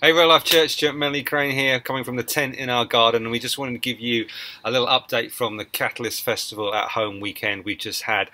Hey Real Life Church, Stuart Melanie Crane here, coming from the tent in our garden, and we just wanted to give you a little update from the Catalyst Festival at Home weekend we just had.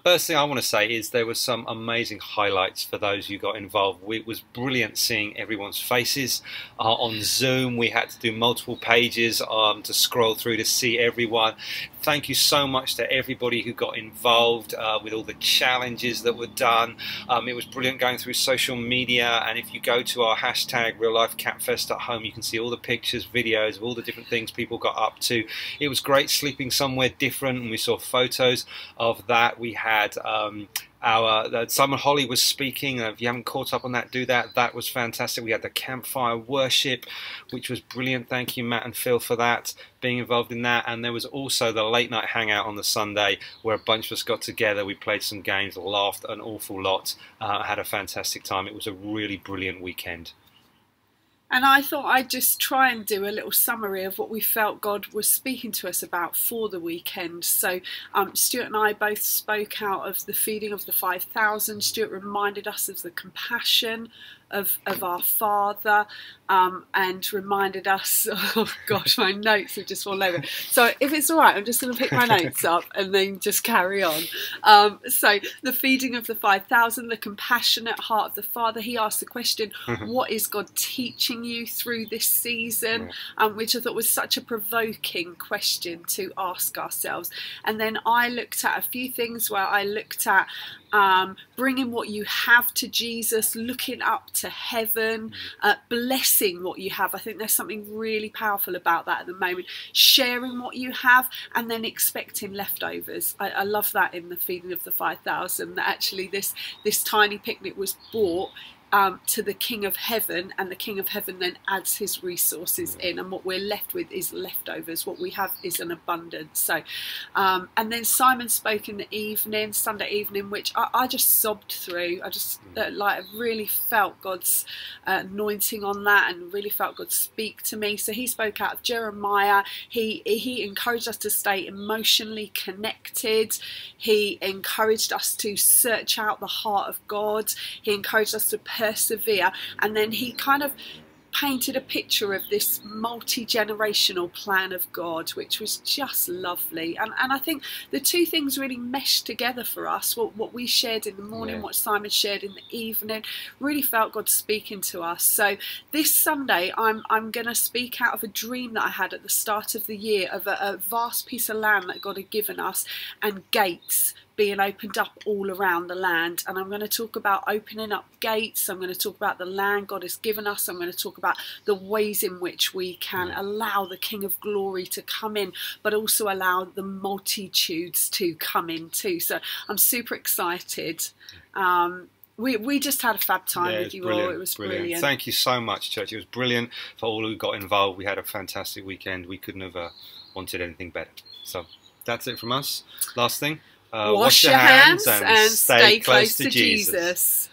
First thing I want to say is there were some amazing highlights for those who got involved. It was brilliant seeing everyone's faces. On Zoom we had to do multiple pages to scroll through to see everyone. Thank you so much to everybody who got involved with all the challenges that were done. It was brilliant going through social media, and if you go to our hashtag Real Life Catfest at Home, you can see all the pictures, videos of all the different things people got up to. It was great sleeping somewhere different, and we saw photos of that. We had Simon Holly was speaking. If you haven't caught up on that, do that. That was fantastic. We had the campfire worship, which was brilliant. Thank you, Matt and Phil, for that, being involved in that. And there was also the late night hangout on the Sunday where a bunch of us got together. We played some games, laughed an awful lot, had a fantastic time. It was a really brilliant weekend. And I thought I'd just try and do a little summary of what we felt God was speaking to us about for the weekend. So Stuart and I both spoke out of the feeding of the 5,000. Stuart reminded us of the compassion of our Father, and reminded us, oh gosh, my notes have just fallen over. So if it's all right, I'm just going to pick my notes up and then just carry on. So the feeding of the 5,000, the compassionate heart of the Father. He asked the question, what is God teaching you through this season? Which I thought was such a provoking question to ask ourselves. And then I looked at a few things where I looked at bringing what you have to Jesus, looking up to heaven, blessing what you have. I think there's something really powerful about that at the moment. Sharing what you have and then expecting leftovers. I love that in the feeding of the 5,000, that actually this tiny picnic was bought to the King of Heaven, and the King of Heaven then adds his resources in, and what we're left with is leftovers. What we have is an abundance. So and then Simon spoke in the evening, Sunday evening, which I just sobbed through. I just really felt God's anointing on that, and really felt God speak to me. So he spoke out of Jeremiah. He encouraged us to stay emotionally connected. He encouraged us to search out the heart of God. He encouraged us to persevere, and then he kind of painted a picture of this multi-generational plan of God, which was just lovely. And I think the two things really meshed together for us. What we shared in the morning, what Simon shared in the evening, really felt God speaking to us. So this Sunday I'm going to speak out of a dream that I had at the start of the year of a vast piece of land that God had given us, and gates being opened up all around the land. And I'm going to talk about opening up gates. I'm going to talk about the land God has given us. I'm going to talk about the ways in which we can allow the King of Glory to come in, but also allow the multitudes to come in too. So I'm super excited. We just had a fab time with you all. It was brilliant. Thank you so much, church. It was brilliant for all who got involved. We had a fantastic weekend. We couldn't have wanted anything better. So that's it from us. Last thing. Wash your hands and stay close to Jesus.